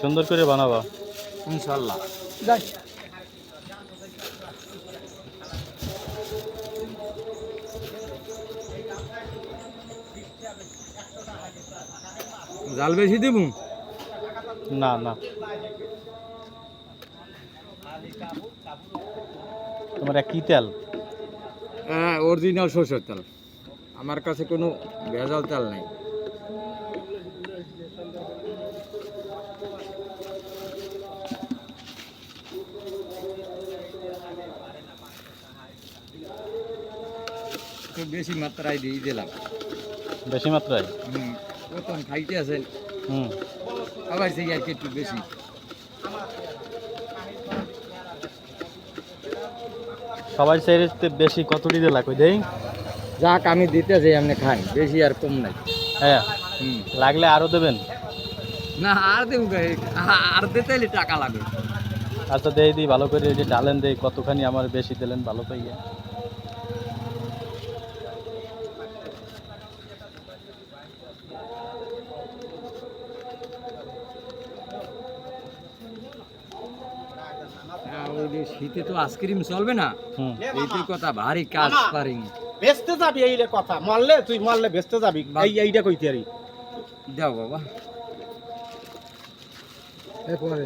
সুন্দর করে বানাবা ইনশাল্লাহ। যাই জাল বেশি দেবো? না না, তোমার কি তেল? অরিজিনাল সরষের তেল, আমার কাছে কোনো ভেজাল তেল নাই। একটু বেশি মাত্রায় দিয়ে দিলাম। বেশি মাত্রায়? প্রথম খাইতে আছেন, হুম, আবার সেই আর কি একটু বেশি। সবাই চাইতে বেশি কতটি দিলা কই দেই? যাক আমি দিতে যাই, আপনি খান, বেশি আর কম নাই। হ্যাঁ, লাগলে আরো দেবেন। না আর দেবো, আর দিতে হলে টাকা লাগবে। আচ্ছা দেই দিই ভালো করে, এই যে ডালেন দেই কতখানি আমার বেশি দিলেন ভালো পাইয়া। ওই যে শীতে তো আইসক্রিম চলবে না, হুম, এইটাই কথা, ভারী কাজ পারিং। বেচতে যাবি এই রে কথা, মারলে তুই মারলে বেচতে যাবি, এইটা কইতে আরি। দাও বাবা। এরপরে